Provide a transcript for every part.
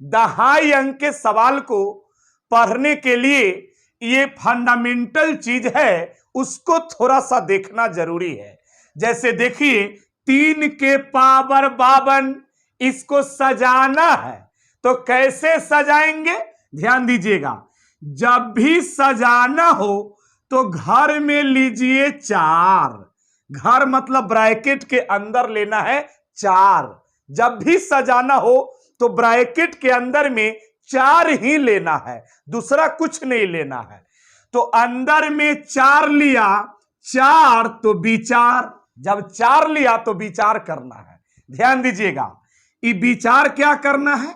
दहाई अंक के सवाल को पढ़ने के लिए ये फंडामेंटल चीज है, उसको थोड़ा सा देखना जरूरी है। जैसे देखिए 3 के पावर 52, इसको सजाना है तो कैसे सजाएंगे, ध्यान दीजिएगा। जब भी सजाना हो तो घर में लीजिए 4, घर मतलब ब्रैकेट के अंदर लेना है 4। जब भी सजाना हो तो ब्रैकेट के अंदर में 4 ही लेना है, दूसरा कुछ नहीं लेना है। तो अंदर में 4 लिया, 4 तो विचार, जब 4 लिया तो विचार करना है। ध्यान दीजिएगा, ये विचार क्या करना है,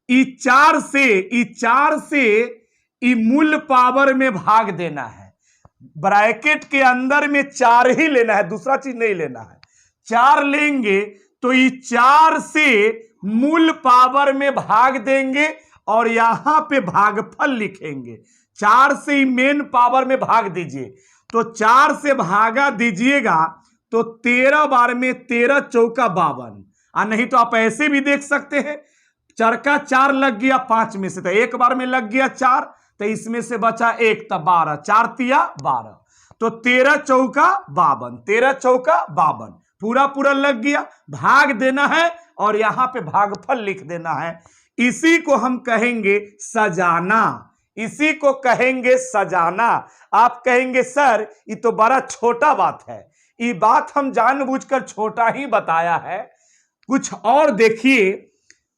ई 4 से ई मूल पावर में भाग देना है। ब्रैकेट के अंदर में 4 ही लेना है, दूसरा चीज नहीं लेना है। 4 लेंगे तो ये 4 से मूल पावर में भाग देंगे और यहां पे भागफल लिखेंगे। 4 से मेन पावर में भाग दीजिए, तो 4 से भागा दीजिएगा तो 13 बार में 13 चौका 52। नहीं तो आप ऐसे भी देख सकते हैं, चरका 4 लग गया 5 में से, तो एक बार में लग गया 4, तो इसमें से बचा 1, तो 12, 4 तिया 12, तो 13 चौका 52, 13 चौका 52 पूरा पूरा लग गया। भाग देना है और यहां पे भागफल लिख देना है। इसी को हम कहेंगे सजाना, इसी को कहेंगे सजाना। आप कहेंगे सर ये तो बड़ा छोटा बात है, ये बात हम जानबूझकर छोटा ही बताया है। कुछ और देखिए,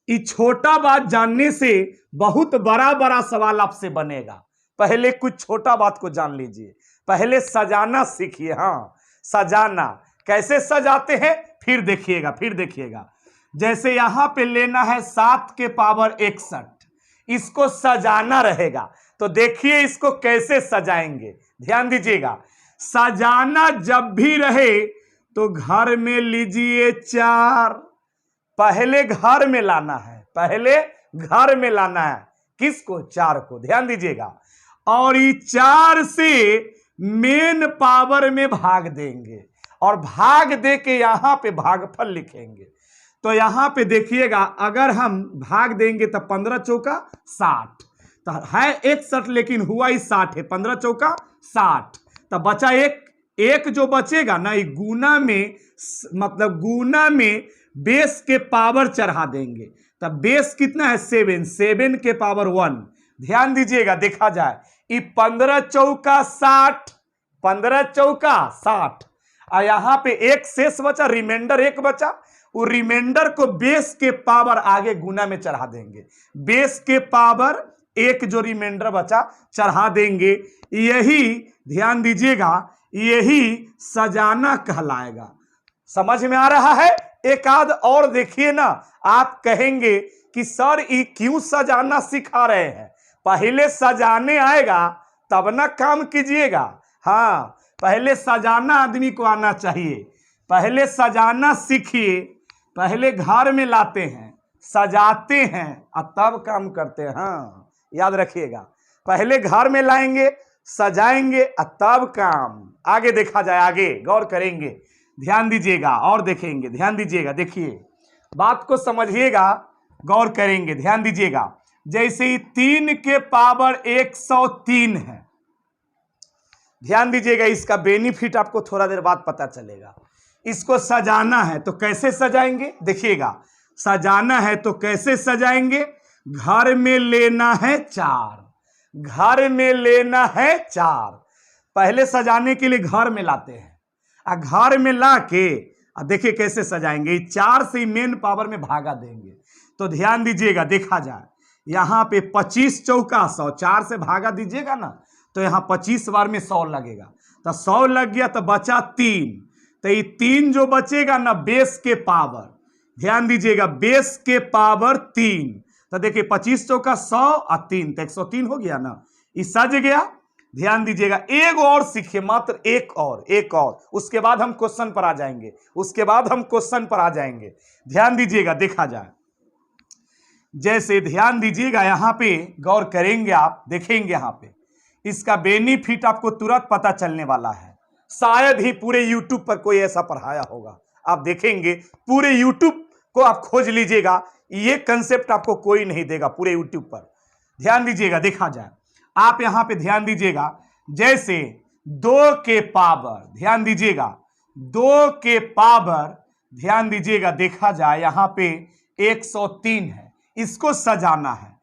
ये छोटा बात जानने से बहुत बड़ा बड़ा सवाल आपसे बनेगा। पहले कुछ छोटा बात को जान लीजिए, पहले सजाना सीखिए। हाँ, सजाना कैसे सजाते हैं फिर देखिएगा। जैसे यहां पे लेना है 7 के पावर 61, इसको सजाना रहेगा, तो देखिए इसको कैसे सजाएंगे। ध्यान दीजिएगा, सजाना जब भी रहे तो घर में लीजिए 4, पहले घर में लाना है, पहले घर में लाना है किसको, 4 को। ध्यान दीजिएगा, और ये 4 से मेन पावर में भाग देंगे और भाग दे के यहां पे भागफल लिखेंगे। तो यहां पे देखिएगा, अगर हम भाग देंगे तो 15 चौका 60, तो है 61 लेकिन हुआ ही 60 है, 15 चौका 60, तो बचा एक जो बचेगा ना, ये गुना में, मतलब गुना में बेस के पावर चढ़ा देंगे। तब बेस कितना है 7, 7 के पावर 1। ध्यान दीजिएगा, देखा जाए ये 15 चौका 60, 15 चौका 60, और यहां पे एक शेष बचा, रिमाइंडर 1 बचा, वो रिमाइंडर को बेस के पावर आगे गुना में चढ़ा देंगे। बेस के पावर 1 जो रिमाइंडर बचा चढ़ा देंगे। यही ध्यान दीजिएगा, यही सजाना कहलाएगा। समझ में आ रहा है? एक आध और देखिए ना, आप कहेंगे कि सर ये क्यों सजाना सिखा रहे हैं, पहले सजाने आएगा तब ना काम कीजिएगा। हाँ, पहले सजाना आदमी को आना चाहिए, पहले सजाना सीखिए, पहले घर में लाते हैं, सजाते हैं और तब काम करते हैं। हाँ, याद रखिएगा, पहले घर में लाएंगे, सजाएंगे और तब काम। आगे देखा जाए, आगे गौर करेंगे, ध्यान दीजिएगा और देखेंगे। ध्यान दीजिएगा, देखिए बात को समझिएगा, गौर करेंगे, ध्यान दीजिएगा। जैसे ही 3 के पावर 103 है, ध्यान दीजिएगा, इसका बेनिफिट आपको थोड़ा देर बाद पता चलेगा। इसको सजाना है तो कैसे सजाएंगे, देखिएगा, सजाना है तो कैसे सजाएंगे, घर में लेना है 4, घर में लेना है 4। पहले सजाने के लिए घर में लाते हैं, घर में ला के देखिए कैसे सजाएंगे, 4 से मेन पावर में भागा देंगे। तो ध्यान दीजिएगा, देखा जाए यहां पे 25 चौका 100, 4 से भागा दीजिएगा ना, तो यहां 25 बार में 100 लगेगा, तो 100 लग गया तो बचा 3, तो ये 3 जो बचेगा ना बेस के पावर, ध्यान दीजिएगा, बेस के पावर 3, तो देखिए 25 चौका 100 और 3, तो 103 हो गया ना, ये सज गया। ध्यान दीजिएगा, एक और सीखिए, मात्र एक और, उसके बाद हम क्वेश्चन पर आ जाएंगे, ध्यान दीजिएगा, देखा जाए। जैसे ध्यान दीजिएगा, यहां पे गौर करेंगे आप, देखेंगे यहां पे इसका बेनिफिट आपको तुरंत पता चलने वाला है। शायद ही पूरे यूट्यूब पर कोई ऐसा पढ़ाया होगा, आप देखेंगे पूरे यूट्यूब को आप खोज लीजिएगा, ये कंसेप्ट आपको कोई नहीं देगा पूरे यूट्यूब पर। ध्यान दीजिएगा, देखा जाए आप यहां पे ध्यान दीजिएगा, जैसे 2 के पावर, ध्यान दीजिएगा 2 के पावर, ध्यान दीजिएगा, देखा जाए यहां पे 103 है, इसको सजाना है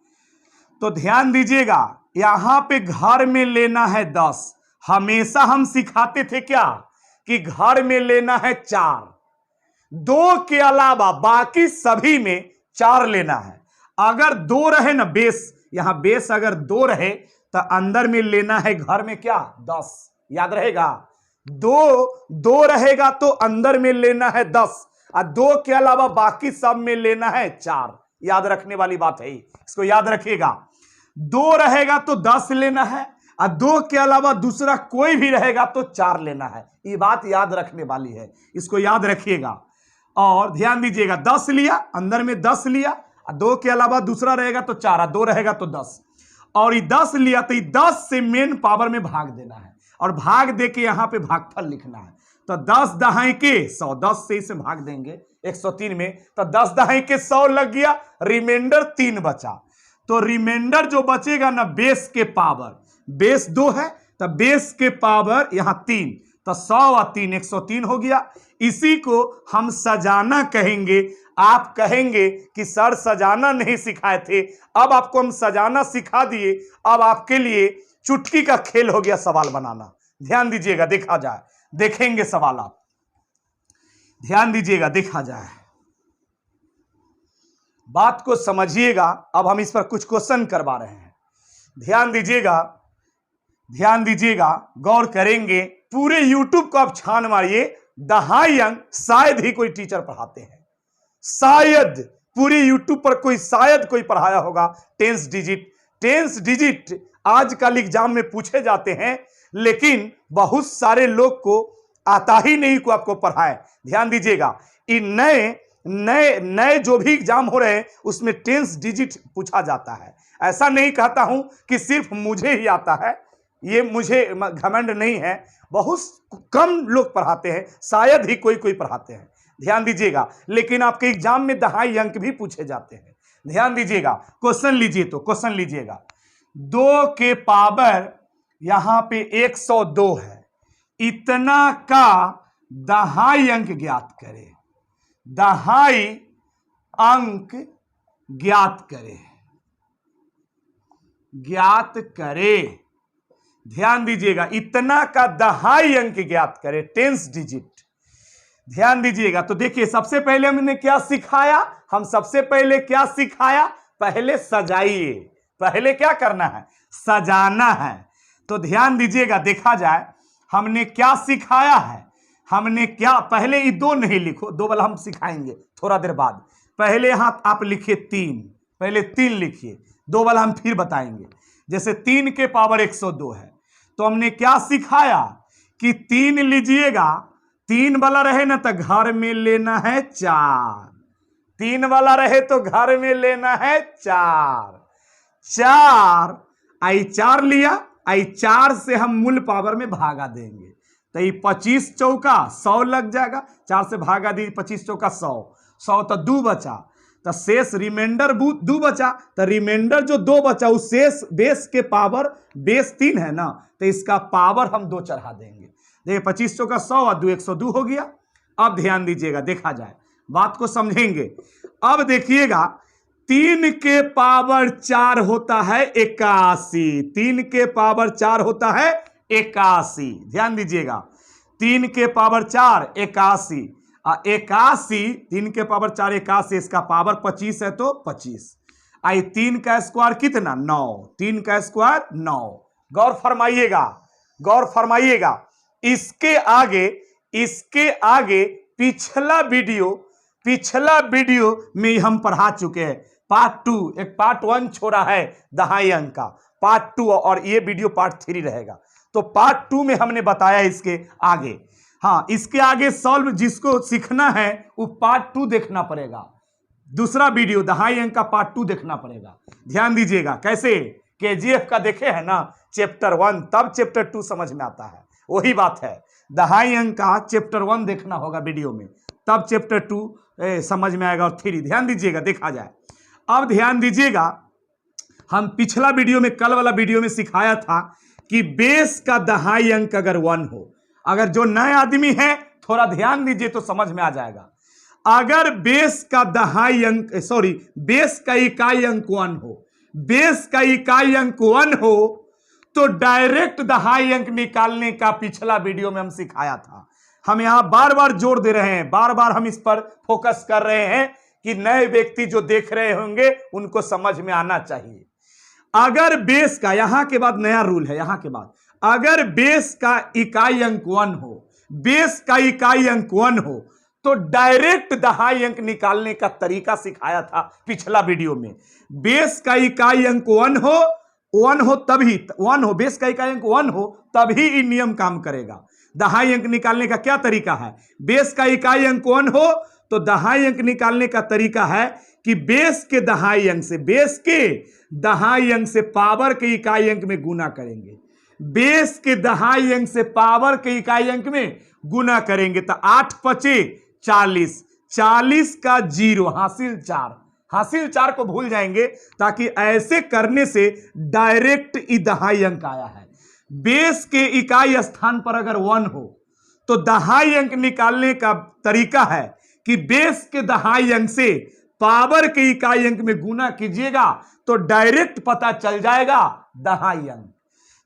तो ध्यान दीजिएगा यहां पे घर में लेना है 10। हमेशा हम सिखाते थे क्या कि घर में लेना है 4, 2 के अलावा बाकी सभी में 4 लेना है। अगर 2 रहे ना बेस, यहां बेस अगर 2 रहे तो अंदर में लेना है घर में क्या 10, याद रहेगा। 2 रहेगा तो अंदर में लेना है 10 और 2 के अलावा बाकी सब में लेना है 4, याद रखने वाली बात है, इसको याद रखिएगा। 2 रहेगा तो 10 लेना है और 2 के अलावा दूसरा कोई भी रहेगा तो 4 लेना है, ये बात याद रखने वाली है, इसको याद रखिएगा। और ध्यान दीजिएगा 10 लिया, अंदर में 10 लिया और 2 के अलावा दूसरा रहेगा तो 4 और 2 रहेगा तो 10, और ये 10 लिया तो ये 10 से मेन पावर में भाग देना है और भाग दे के यहां पे भागफल लिखना है। तो 10 दहाई के 100, 10 से इसे भाग देंगे 103 में, तो 10 दहाई के 100 लग गया, रिमाइंडर 3 बचा। तो रिमाइंडर जो बचेगा ना बेस के पावर, बेस 2 है तो बेस के पावर यहां 3, तो 100 और 3 103 हो गया। इसी को हम सजाना कहेंगे। आप कहेंगे कि सर सजाना नहीं सिखाए थे, अब आपको हम सजाना सिखा दिए, अब आपके लिए चुटकी का खेल हो गया सवाल बनाना। ध्यान दीजिएगा, देखा जाए, देखेंगे सवाल आप, ध्यान दीजिएगा, देखा जाए, बात को समझिएगा। अब हम इस पर कुछ क्वेश्चन करवा रहे हैं, ध्यान दीजिएगा, ध्यान दीजिएगा, गौर करेंगे। पूरे यूट्यूब को आप छान मारिए, दहाई अंक शायद ही कोई टीचर पढ़ाते हैं, शायद पूरे यूट्यूब पर कोई शायद कोई पढ़ाया होगा 10 डिजिट। 10 डिजिट आजकल एग्जाम में पूछे जाते हैं, लेकिन बहुत सारे लोग को आता ही नहीं को आपको पढ़ाए। ध्यान दीजिएगा, इन नए नए नए जो भी एग्जाम हो रहे हैं उसमें 10 डिजिट पूछा जाता है। ऐसा नहीं कहता हूं कि सिर्फ मुझे ही आता है, ये मुझे घमंड नहीं है, बहुत कम लोग पढ़ाते हैं, शायद ही कोई कोई पढ़ाते हैं। ध्यान दीजिएगा, लेकिन आपके एग्जाम में दहाई अंक भी पूछे जाते हैं। ध्यान दीजिएगा, क्वेश्चन लीजिए, तो क्वेश्चन लीजिएगा, 2 के पावर यहां पे 102 है, इतना का दहाई अंक ज्ञात करें, दहाई अंक ज्ञात करें, ज्ञात करें। ध्यान दीजिएगा, इतना का दहाई अंक ज्ञात करें, 10 डिजिट। ध्यान दीजिएगा, तो देखिए सबसे पहले हमने क्या सिखाया, हम सबसे पहले क्या सिखाया, पहले सजाइए, पहले क्या करना है, सजाना है। तो ध्यान दीजिएगा, देखा जाए हमने क्या सिखाया है, हमने क्या, पहले ये 2 नहीं लिखो, 2 वाला हम सिखाएंगे थोड़ा देर बाद। पहले यहां आप लिखिए 3, पहले 3 लिखिए, 2 वाला हम फिर बताएंगे। जैसे 3 के पावर 102 है, तो हमने क्या सिखाया कि 3 लीजिएगा, 3 वाला रहे ना तो घर में लेना है 4, 3 वाला रहे तो घर में लेना है 4, 4 आई 4 लिया, आई 4 से हम मूल पावर में भागा देंगे, तो ये 25 चौका 100 लग जाएगा, 4 से भागा दी, 25 चौका 100, 100 तो 2 बचा, तो शेष रिमाइंडर 2 बचा, तो रिमाइंडर जो 2 बचा उस शेष बेस के पावर, बेस 3 है ना, तो इसका पावर हम 2 चढ़ा देंगे। देखिए 25 चौका 100 और 2 102 हो गया। अब ध्यान दीजिएगा, देखा जाए, बात को समझेंगे। अब देखिएगा 3 के पावर 4 होता है 81, 3 के पावर 4 होता है 81। ध्यान दीजिएगा, 3 के पावर 4 81, 81, 3 के पावर 4 81, इसका पावर 25 है तो 25, आई 3 का स्क्वायर कितना 9, 3 का स्क्वायर 9। गौर फरमाइएगा, गौर फरमाइएगा, इसके आगे पिछला वीडियो में हम पढ़ा चुके हैं, पार्ट 2, एक पार्ट 1 छोड़ा है दहाई अंक का, पार्ट 2, और ये वीडियो पार्ट 3 रहेगा। तो पार्ट 2 में हमने बताया इसके आगे, हाँ इसके आगे सॉल्व जिसको सीखना है वो पार्ट 2 देखना पड़ेगा, दूसरा वीडियो दहाई अंक का पार्ट 2 देखना पड़ेगा। ध्यान दीजिएगा, कैसे केजीएफ का देखे है ना चैप्टर 1, तब चैप्टर 2 समझ में आता है, वही बात है, दहाई अंक का चैप्टर 1 देखना होगा वीडियो में, तब चैप्टर 2 समझ में आएगा और 3। ध्यान दीजिएगा, देखा जाए। अब ध्यान दीजिएगा, हम पिछला वीडियो में, कल वाला वीडियो में सिखाया था कि बेस का दहाई अंक अगर 1 हो, अगर जो नए आदमी है थोड़ा ध्यान दीजिए तो समझ में आ जाएगा। अगर बेस का दहाई अंक, बेस का इकाई अंक 1 हो, बेस का इकाई अंक 1 हो तो डायरेक्ट दहाई अंक निकालने का पिछला वीडियो में हम सिखाया था। हम यहां बार बार जोर दे रहे हैं, बार बार हम इस पर फोकस कर रहे हैं कि नए व्यक्ति जो देख रहे होंगे उनको समझ में आना चाहिए। अगर बेस का, यहां के बाद नया रूल है, यहां के बाद अगर बेस का इकाई अंक 1 हो, बेस का इकाई अंक 1 हो तो डायरेक्ट दहाई अंक निकालने का तरीका सिखाया था पिछला वीडियो में। बेस का इकाई अंक 1 हो तभी 1 हो, बेस का इकाई अंक 1 हो तभी ये नियम काम करेगा। दहाई अंक निकालने का क्या तरीका है? बेस का इकाई अंक 1 हो तो दहाई अंक निकालने का तरीका है कि बेस के दहाई अंक से, बेस के दहाई अंक से पावर के इकाई अंक में गुना करेंगे। बेस के दहाई अंक से पावर के इकाई अंक में गुना करेंगे तो 8 पचे 40, 40 का 0 हासिल 4, हासिल 4 को भूल जाएंगे ताकि ऐसे करने से डायरेक्ट दहाई अंक आया है। बेस के इकाई स्थान पर अगर 1 हो तो दहाई अंक निकालने का तरीका है कि बेस के दहाई अंक से पावर के इकाई अंक में गुना कीजिएगा तो डायरेक्ट पता चल जाएगा दहाई अंक।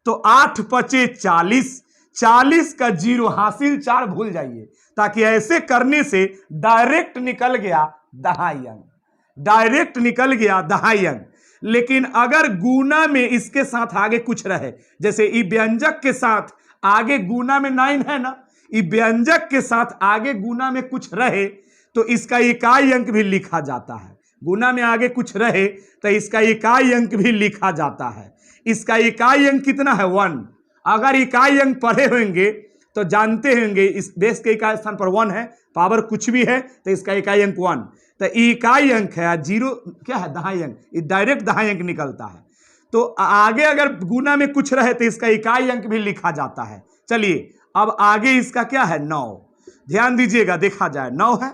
तो 8 पचे 40, 40 का 0 हासिल 4 भूल जाइए ताकि ऐसे करने से डायरेक्ट निकल गया दहाई अंक, डायरेक्ट निकल गया दहाई अंक। लेकिन अगर गुना में इसके साथ आगे कुछ रहे, जैसे ई व्यंजक के साथ आगे गुना में 9 है ना, ई व्यंजक के साथ आगे गुना में कुछ रहे तो इसका इकाई अंक भी लिखा जाता है। गुना में आगे कुछ रहे तो इसका इकाई अंक भी लिखा जाता है। इसका इकाई अंक कितना है? 1। अगर इकाई अंक पढ़े होंगे तो जानते होंगे इस बेस के इकाई स्थान पर 1 है, पावर कुछ भी है तो इसका इकाई अंक 1, तो इकाई अंक है 0, क्या है? दहाई अंक, डायरेक्ट दहाई अंक निकलता है। तो आगे अगर गुना में कुछ रहे तो इसका इकाई अंक भी लिखा जाता है। चलिए अब आगे इसका क्या है? 9। ध्यान दीजिएगा, देखा जाए 9 है।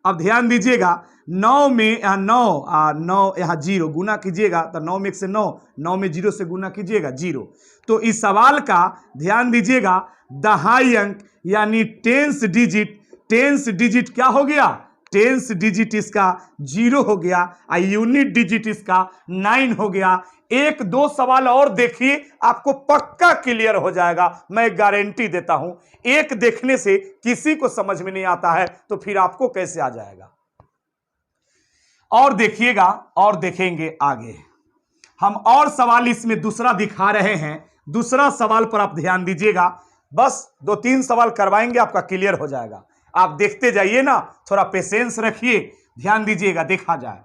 अब ध्यान दीजिएगा 9 में 9 यहाँ 0 गुना कीजिएगा तो 9 में 1 से 9, 9 में 0 से गुना कीजिएगा 0। तो इस सवाल का ध्यान दीजिएगा दहाई अंक यानी टेंस डिजिट क्या हो गया? टेंस डिजिट इसका 0 हो गया और यूनिट डिजिट इसका 9 हो गया। 1-2 सवाल और देखिए, आपको पक्का क्लियर हो जाएगा, मैं गारंटी देता हूं। एक देखने से किसी को समझ में नहीं आता है तो फिर आपको कैसे आ जाएगा? और देखिएगा, और देखेंगे आगे हम और सवाल इसमें दूसरा दिखा रहे हैं। दूसरा सवाल पर आप ध्यान दीजिएगा, बस 2-3 सवाल करवाएंगे, आपका क्लियर हो जाएगा। आप देखते जाइए ना, थोड़ा पेशेंस रखिए, ध्यान दीजिएगा, देखा जाए।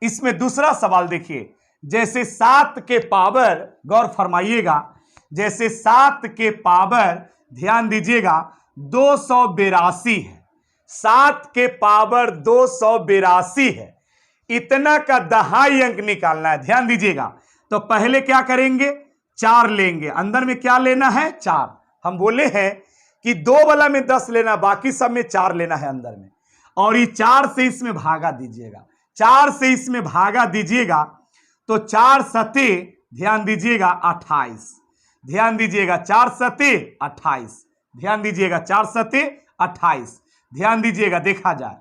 इसमें दूसरा सवाल देखिए, जैसे 7 के पावर, गौर फरमाइएगा, जैसे 7 के पावर ध्यान दीजिएगा 282 है, 7 के पावर 282 है, इतना का दहाई अंक निकालना है। ध्यान दीजिएगा, तो पहले क्या करेंगे? 4 लेंगे, अंदर में क्या लेना है? 4। हम बोले हैं कि 2 वाला में 10 लेना, बाकी सब में 4 लेना है अंदर में, और ये 4 से इसमें भागा दीजिएगा, 4 से इसमें भागा दीजिएगा तो 4 सते ध्यान दीजिएगा 28, ध्यान दीजिएगा 4 सते 28, ध्यान दीजिएगा 4 सते 28, ध्यान दीजिएगा, देखा जाए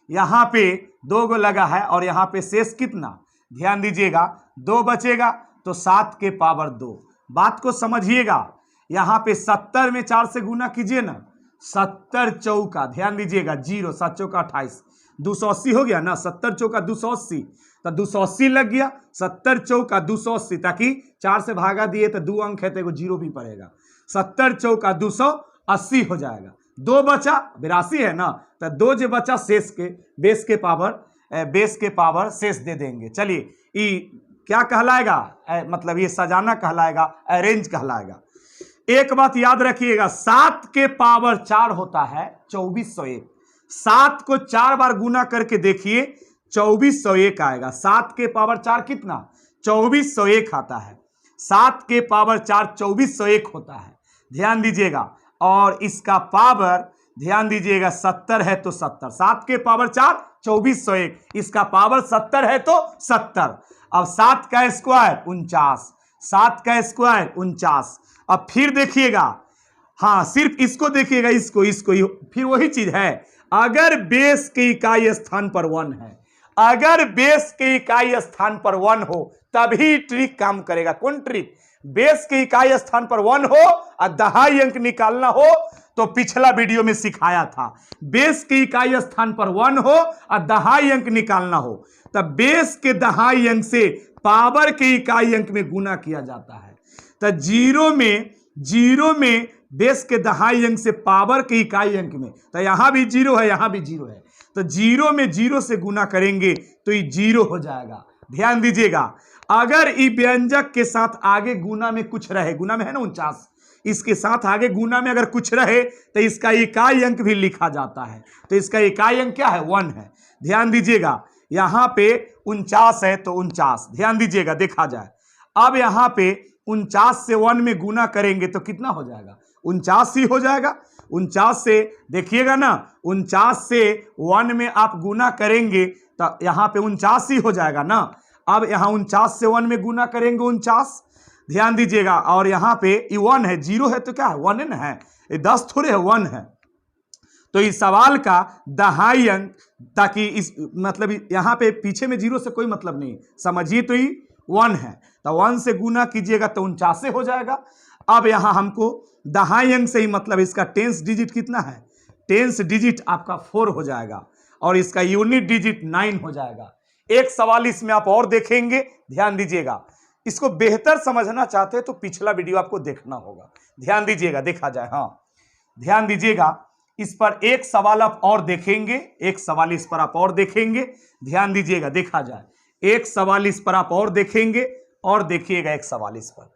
यहां पे 2 गो लगा है और यहां पे शेष कितना? ध्यान दीजिएगा 2 बचेगा तो 7 के पावर 2। बात को समझिएगा, यहां पे 70 में 4 से गुना कीजिए ना, 70 चौका, ध्यान दीजिएगा 0, 7 चौका 28, 280 हो गया ना, 70 चौका 280, तो 280 लग गया, 70 चौका 280, ताकि 4 से भागा दिए तो 2 अंक है तो 0 भी पड़ेगा, 70 चौका 280 हो जाएगा। 2 बचा 82 है ना, तो 2 जो बचा शेष के बेस के पावर शेष दे देंगे। चलिए ये क्या कहलाएगा? मतलब ये सजाना कहलाएगा, अरेंज कहलाएगा। एक बात याद रखिएगा, 7 के पावर 4 होता है 2401, 7 को 4 बार गुना करके देखिए 2401 आएगा। 7 के पावर 4 कितना? 2401 आता है। 7 के पावर 4 2401 होता है, ध्यान दीजिएगा। और इसका पावर ध्यान दीजिएगा 70 है तो 70, 7 के पावर 4 2401, इसका पावर 70 है तो 70। अब 7 का स्क्वायर 49, 7 का स्क्वायर 49। अब फिर देखिएगा, हाँ सिर्फ इसको देखिएगा, इसको फिर वही चीज है, अगर बेस के इकाई स्थान पर 1 है, अगर बेस के इकाई स्थान पर 1 हो तभी ट्रिक काम करेगा। कौन ट्रिक? बेस के इकाई स्थान पर 1 हो और दहाई अंक निकालना हो तो पिछला वीडियो में सिखाया था, बेस के इकाई स्थान पर 1 हो और दहाई अंक निकालना हो तब बेस के दहाई अंक से पावर के इकाई अंक में गुना किया जाता है। तो जीरो में बेस के दहाई अंक से पावर के इकाई अंक में, तो यहां भी 0 है, यहां भी 0 है, तो 0 में 0 से गुना करेंगे तो ये 0 हो जाएगा। ध्यान दीजिएगा, अगर ई व्यंजक के साथ आगे गुना में कुछ रहे, गुना में है ना 49, इसके साथ आगे गुना में अगर कुछ रहे तो इसका इकाई अंक भी लिखा जाता है, तो इसका इकाई अंक क्या है? 1 है। ध्यान दीजिएगा, यहां पे 49 है तो 49, ध्यान दीजिएगा देखा जाए। अब यहां पे 49 से 1 में गुना करेंगे तो कितना हो जाएगा? 49 ही हो जाएगा। 49 से देखिएगा ना, 49 से 1 में आप गुना करेंगे तो यहां पे 49 ही हो जाएगा ना। अब यहां 49 से 1 में गुना करेंगे 49, ध्यान दीजिएगा, और यहां पे 1 है, 0 है तो क्या है? 1 है, ये 10 थोड़े है, 1 है। तो इस सवाल का दहाई अंक, ताकि इस मतलब यहां पे पीछे में 0 से कोई मतलब नहीं, समझिए, तो ये 1 है, तो 1 से गुना कीजिएगा तो 49 से हो जाएगा। अब यहां हमको दहाई अंक से ही मतलब इसका टेंस डिजिट कितना है? टेंस डिजिट आपका 4 हो जाएगा और इसका यूनिट डिजिट 9 हो जाएगा। एक सवाल इसमें आप और देखेंगे, ध्यान दीजिएगा, इसको बेहतर समझना चाहते हैं तो पिछला वीडियो आपको देखना होगा। ध्यान दीजिएगा देखा जाए, हाँ ध्यान दीजिएगा, इस पर एक सवाल आप और देखेंगे, एक सवाल इस पर आप और देखेंगे, ध्यान दीजिएगा देखा जाए, एक सवाल इस पर आप और देखेंगे और देखिएगा एक सवाल इस पर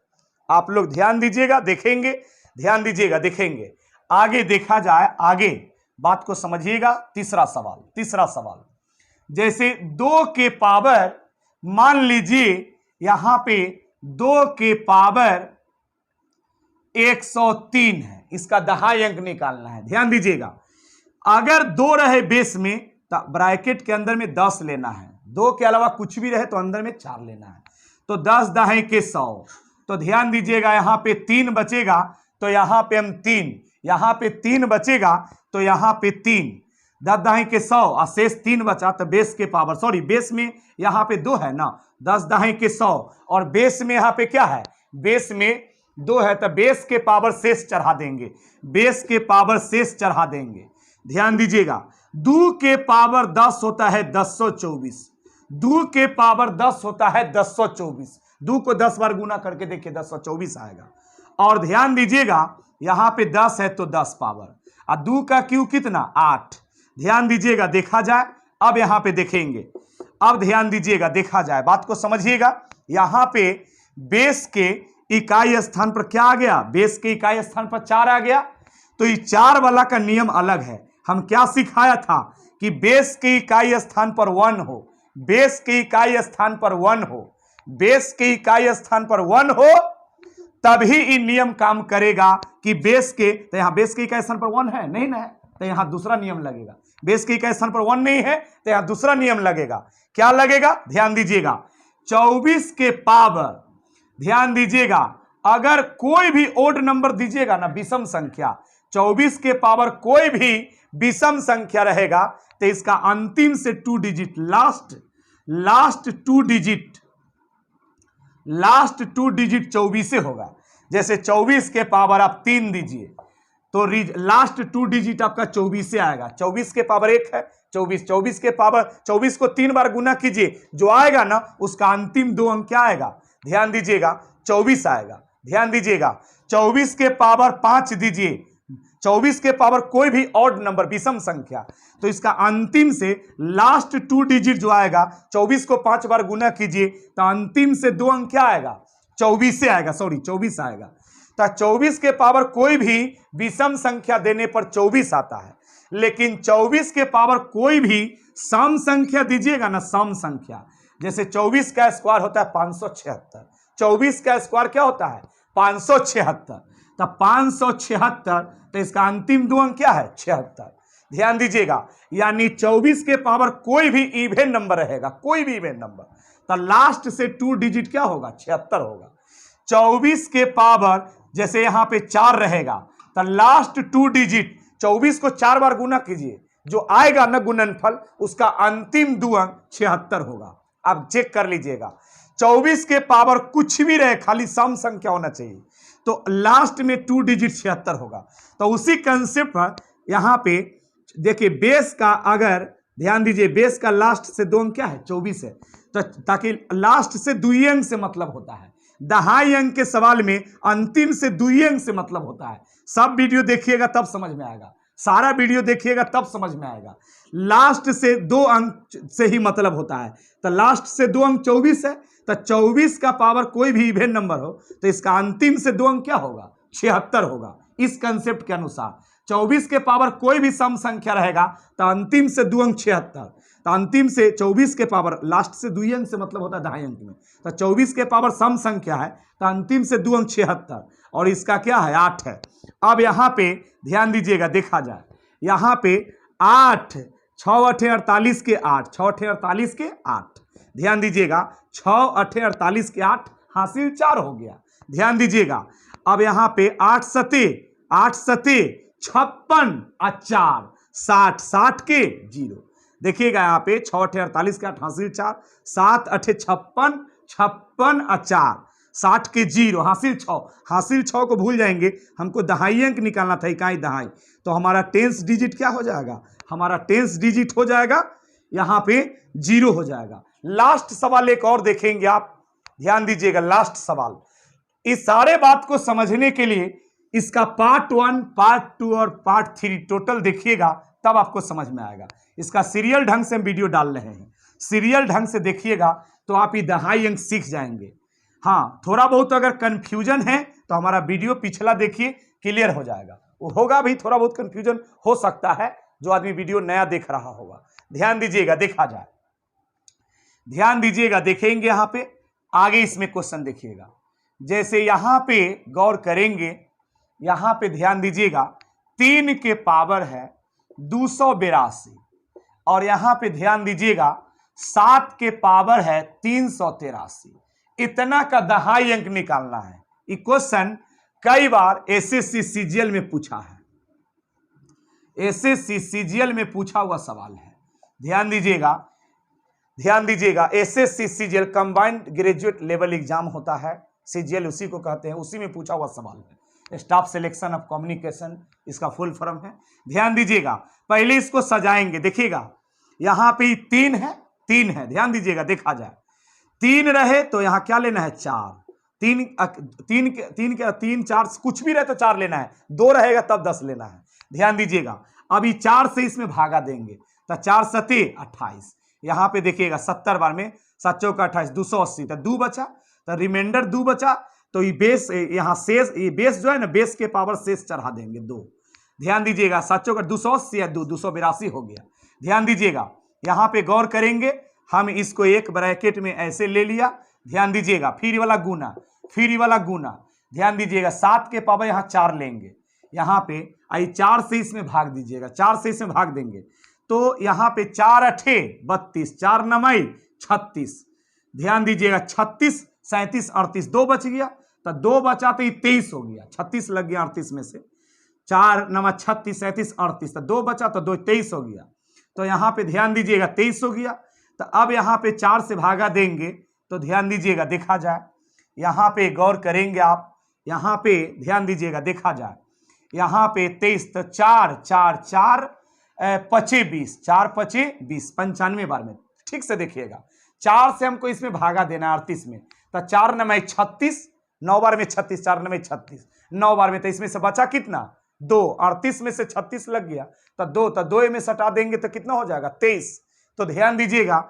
आप लोग ध्यान दीजिएगा देखेंगे, ध्यान दीजिएगा देखेंगे, आगे देखा जाए, आगे बात को समझिएगा। तीसरा सवाल, जैसे 2 के पावर, मान लीजिए यहां पे 2 के पावर 103 है, इसका दहाई अंक निकालना है। ध्यान दीजिएगा, अगर 2 रहे बेस में तो ब्रैकेट के अंदर में 10 लेना है, 2 के अलावा कुछ भी रहे तो अंदर में 4 लेना है, तो 10 दहाई के 100, तो ध्यान दीजिएगा यहां पे 3 बचेगा तो यहां पे हम 3, यहां पे 3 बचेगा तो यहां पे 3, 10 दहाई के 100 और शेष 3 बचा, तो बेस के पावर, सॉरी बेस में यहां पे 2 है ना, 10 दहाई के 100 और बेस में यहां पे क्या है? बेस में 2 है, तो बेस के पावर शेष चढ़ा देंगे, बेस के पावर शेष चढ़ा देंगे। ध्यान दीजिएगा, 2 के पावर 10 होता है 1024, 2 के पावर 10 होता है 1024, 2 को 10 बार गुना करके देखिए 1024 आएगा। और ध्यान दीजिएगा यहां पे 10 है तो 10 पावर, और 2 का क्यू कितना? 8। ध्यान दीजिएगा देखा जाए, अब यहां पे देखेंगे, अब ध्यान दीजिएगा देखा जाए, बात को समझिएगा, यहां पे बेस के इकाई स्थान पर क्या आ गया? बेस के इकाई स्थान पर 4 आ गया, तो ये 4 वाला का नियम अलग है। हम क्या सिखाया था कि बेस के इकाई स्थान पर 1 हो, बेस के इकाई स्थान पर 1 हो, बेस के इकाई स्थान पर 1 हो तभी ये नियम काम करेगा कि बेस के, तो यहां बेस के इकाई स्थान पर 1 है नहीं ना, तो यहां दूसरा नियम लगेगा। बेस के इकाई स्थान पर 1 नहीं है तो यहां दूसरा नियम लगेगा। क्या लगेगा? ध्यान दीजिएगा, 24 के पावर, ध्यान दीजिएगा, अगर कोई भी ओड नंबर दीजिएगा ना, विषम संख्या, 24 के पावर कोई भी विषम संख्या रहेगा तो इसका अंतिम से 2 डिजिट, लास्ट 2 डिजिट 24 से होगा। जैसे 24 के पावर आप 3 दीजिए तो लास्ट 2 डिजिट आपका 24 से आएगा। 24 के पावर 1 है 24, 24 के पावर 24 को 3 बार गुना कीजिए, जो आएगा ना उसका अंतिम 2 अंक क्या आएगा? ध्यान दीजिएगा 24 आएगा। ध्यान दीजिएगा 24 के पावर 5 दीजिए, 24 के पावर कोई भी ऑड नंबर विषम संख्या, तो इसका अंतिम से लास्ट 2 डिजिट जो आएगा, 24 को 5 बार गुना कीजिए तो अंतिम से 2 अंक क्या आएगा? 24 से आएगा, सॉरी 24 आएगा। तो 24 के पावर कोई भी विषम संख्या देने पर 24 आता है, लेकिन 24 के पावर कोई भी सम संख्या दीजिएगा ना, सम संख्या, जैसे 24 का स्क्वायर होता है 576, 24 का स्क्वायर क्या होता है? 576, तो 576, तो इसका अंतिम दो अंक क्या है 76। ध्यान दीजिएगा, यानी 24 के पावर कोई भी इवन नंबर रहेगा, कोई भी इवन नंबर, तो लास्ट से 2 डिजिट क्या होगा 76 होगा। 24 के पावर जैसे यहां पे 4 रहेगा, तो लास्ट 2 डिजिट 24 को 4 बार गुना कीजिए, जो आएगा ना गुणनफल, उसका अंतिम दो अंक 76 होगा। अब चेक कर लीजिएगा, 24 के पावर कुछ भी रहे, खाली सम संख्या होना चाहिए, तो लास्ट में 2 डिजिट 76 होगा। तो उसी कंसेप्ट पर यहां पे देखिए, बेस का अगर ध्यान दीजिए, बेस का लास्ट से दो अंक क्या है 24 है, तो ताकि लास्ट से दुई अंक से मतलब होता है। दहाई अंक के सवाल में अंतिम से दुई अंक से मतलब होता है। सब वीडियो देखिएगा तब समझ में आएगा, सारा वीडियो देखिएगा तब समझ में आएगा। लास्ट से 2 अंक से ही मतलब होता है, तो लास्ट से 2 अंक 24 है, तो 24 का पावर कोई भी इवन नंबर हो तो इसका अंतिम से 2 अंक क्या होगा 76 होगा। इस कंसेप्ट के अनुसार 24 के पावर कोई भी सम संख्या रहेगा तो अंतिम से 2 अंक 76, तो अंतिम से 24 के पावर लास्ट से 2 अंक से मतलब होता है दहाई अंक में, तो 24 के पावर सम संख्या है, तो अंतिम से 2 अंक 76, और इसका क्या है 8 है। अब यहां पे ध्यान दीजिएगा, देखा जाए यहां पे 8, 6 8 48 के 8, 6 8 48 के 8, ध्यान दीजिएगा 6 8 48 के 8 हासिल 4 हो गया। ध्यान दीजिएगा, अब यहां पे 8 सते 56 और 4 60, 60 के 0, देखिएगा यहाँ पे 6 8 48 के 8 हासिल 4, 7 8 56, 56 और 4 60 के 0 हासिल 6, हासिल 6 को भूल जाएंगे, हमको दहाई अंक निकालना था, इकाई दहाई, तो हमारा 10 डिजिट क्या हो जाएगा, हमारा 10 डिजिट हो जाएगा यहाँ पे 0 हो जाएगा। लास्ट सवाल एक और देखेंगे आप, ध्यान दीजिएगा, लास्ट सवाल। इस सारे बात को समझने के लिए इसका पार्ट 1, पार्ट 2 और पार्ट 3 टोटल देखिएगा, तब आपको समझ में आएगा। इसका सीरियल ढंग से हम वीडियो डाल रहे हैं, सीरियल ढंग से देखिएगा तो आप ये दहाई अंक सीख जाएंगे। हाँ, थोड़ा बहुत अगर कंफ्यूजन है तो हमारा वीडियो पिछला देखिए, क्लियर हो जाएगा। वो होगा भी, थोड़ा बहुत कंफ्यूजन हो सकता है, जो आदमी वीडियो नया देख रहा होगा। ध्यान दीजिएगा, देखा जाए, ध्यान दीजिएगा, देखेंगे यहां पे आगे इसमें क्वेश्चन देखिएगा। जैसे यहां पे गौर करेंगे, यहां पे ध्यान दीजिएगा 3 के पावर है 282, और यहां पे ध्यान दीजिएगा 7 के पावर है 383। इतना का दहाई अंक निकालना है। ये क्वेश्चन कई बार एसएससी सीजीएल में पूछा है, एसएससी सीजीएल में पूछा हुआ सवाल है। ध्यान दीजिएगा, ध्यान दीजिएगा, SSC CGL combined graduate level exam होता है, सीजीएल उसी को कहते हैं, उसी में पूछा हुआ सवाल है। स्टाफ सिलेक्शन ऑफ कम्युनिकेशन इसका फुल फॉर्म है। ध्यान दीजिएगा, पहले इसको सजाएंगे, देखिएगा यहां पे 3 है, 3 है, ध्यान दीजिएगा, देखा जाए 3 रहे तो यहां क्या लेना है 4, 3 4 कुछ भी रहे तो 4 लेना है, 2 रहेगा तब 10 लेना है। ध्यान दीजिएगा, अभी 4 से इसमें भागा देंगे तो 4 सते 28, यहां पे देखिएगा 70 बार में 7 चौका 28, 280, तो 2 बचा, तो रिमाइंडर 2 बचा, तो ये बेस यहाँ शेष, ये बेस जो है ना, बेस के पावर शेष चढ़ा देंगे 2। ध्यान दीजिएगा 7 चौका 280 है 2, 282 हो गया। ध्यान दीजिएगा, यहाँ पे गौर करेंगे, हम इसको एक ब्रैकेट में ऐसे ले लिया। ध्यान दीजिएगा, फिर वाला गुना, फिर वाला गुना। ध्यान दीजिएगा 7 के पावर यहाँ 4 लेंगे, यहाँ पे आई 4 से इसमें भाग दीजिएगा, 4 से इसमें भाग देंगे तो यहाँ पे 4 8 32, 4 9 36। ध्यान दीजिएगा 36 37 38, 2 बच गया, तो 2 बचा तो ये 23 हो गया, 36 लग गया 38 में से, 4 9 36 37 38, तो 2 बचा तो 2 23 हो गया, तो यहाँ पे ध्यान दीजिएगा 23 हो गया। तो अब यहाँ पे 4 से भागा देंगे तो ध्यान दीजिएगा, देखा जाए यहाँ पे गौर करेंगे आप, यहाँ पे ध्यान दीजिएगा, देखा जाए यहाँ पे 23, तो 4 4 4 पचे 20, 4 पचे 20, 95 बार में, ठीक से देखिएगा 4 से हमको इसमें भागा देना 38 में, तो 4 9 36, 9 बार में 36, 4 9 36, 9 बार में, तो इसमें से बचा कितना 2, 38 में से 36 लग गया, तो 2, तो 2 में सटा देंगे तो कितना हो जाएगा 23। तो ध्यान दीजिएगा,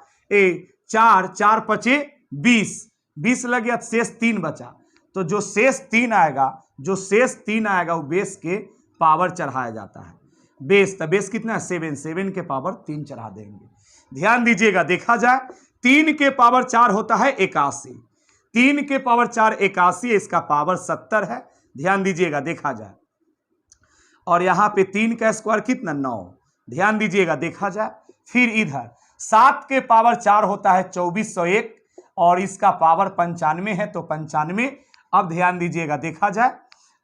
4 4 पचे 20, 20 लग गया, शेष 3 बचा, तो जो शेष 3 आएगा, जो शेष 3 आएगा वो बेस के पावर चढ़ाया जाता है। बेस, तो बेस कितना है 7, 7 के पावर 3 चढ़ा देंगे। ध्यान दीजिएगा, देखा जाए 3 के पावर 4 होता है 81, 3 के पावर 4 81, इसका पावर 70 है, ध्यान दीजिएगा, देखा जाए। और यहां पे 3 का स्क्वायर कितना, 9, ध्यान दीजिएगा, देखा जाए। फिर इधर 7 के पावर 4 होता है 2401 और इसका पावर 95 है तो 95। अब ध्यान दीजिएगा, देखा जाए।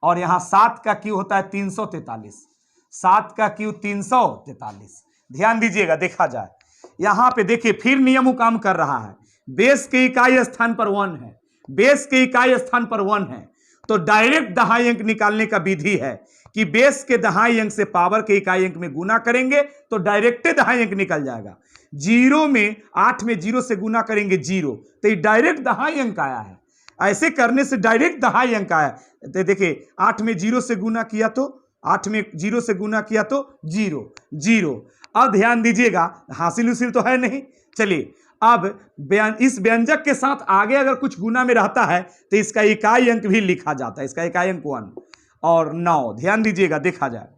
और यहां 7 का क्यू होता है 343, 7 का क्यू 343, ध्यान दीजिएगा, देखा जाए। यहां पे देखिए फिर नियम काम कर रहा है। बेस के इकाई स्थान पर 1 है, बेस के इकाई स्थान पर 1 है तो डायरेक्ट दहाई अंक निकालने का विधि है कि बेस के दहाई अंक से पावर के इकाई अंक में गुना करेंगे तो डायरेक्ट दहाई अंक निकल जाएगा। 0 में 8 में 0 से गुना करेंगे 0 तो ये डायरेक्ट दहाई अंक आया है। ऐसे करने से डायरेक्ट दहाई अंक आया। तो देखिए 8 में 0 से गुना किया तो 8 में 0 से गुना किया तो 0 0। अब ध्यान दीजिएगा, हासिल उसिल तो है नहीं। चलिए अब इस व्यंजक के साथ आगे अगर कुछ गुना में रहता है तो इसका इकाई अंक भी लिखा जाता है। इसका इकाई अंक 1 और 9, ध्यान दीजिएगा, देखा जाए।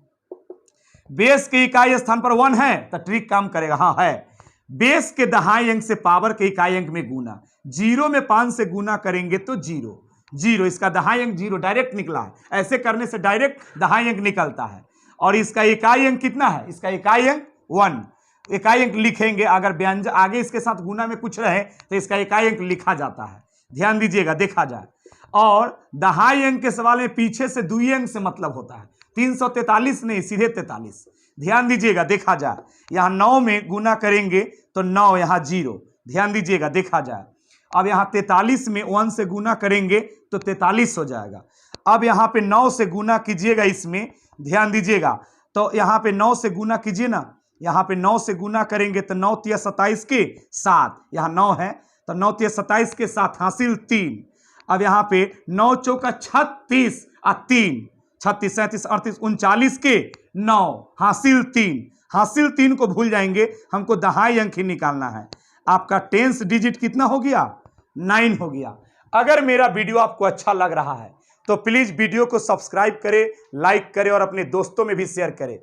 बेस के इकाई स्थान पर 1 है तो ट्रिक काम करेगा। हाँ है, बेस के दहाई अंक से पावर के इकाई अंक में गुना। 0 में 5 से गुना करेंगे तो 0 0, इसका दहाई अंक 0 डायरेक्ट निकला है। ऐसे करने से डायरेक्ट दहाई अंक निकलता है। और इसका इकाई अंक कितना है, इसका इकाई अंक 1, इकाई अंक लिखेंगे। अगर व्यंजक आगे इसके साथ गुना में कुछ रहे तो इसका इकाई अंक लिखा जाता है, ध्यान दीजिएगा, देखा जाए। और दहाई अंक के सवाल में पीछे से दुई अंक से मतलब होता है, 343 नहीं, सीधे 43, ध्यान दीजिएगा, देखा जाए। यहां 9 में गुना करेंगे तो 9, यहां 0, ध्यान दीजिएगा, देखा जाए। अब यहां 43 में 1 से गुना करेंगे तो 43 हो जाएगा। अब यहां पे 9 से गुना कीजिएगा, इसमें ध्यान दीजिएगा, तो यहां पे 9 से गुना कीजिए ना, यहां पे 9 से गुना करेंगे तो 9 तिया 27 के 7, यहां 9 है तो 9 तिया 27 के 7 हासिल 3। अब यहां पे 9 चौका 36 और 3, 36 37 38 39 के 9 हासिल 3, हासिल 3 को भूल जाएंगे, हमको दहाई अंक ही निकालना है। आपका 10 डिजिट कितना हो गया, 9 हो गया। अगर मेरा वीडियो आपको अच्छा लग रहा है तो प्लीज वीडियो को सब्सक्राइब करें, लाइक करें और अपने दोस्तों में भी शेयर करें।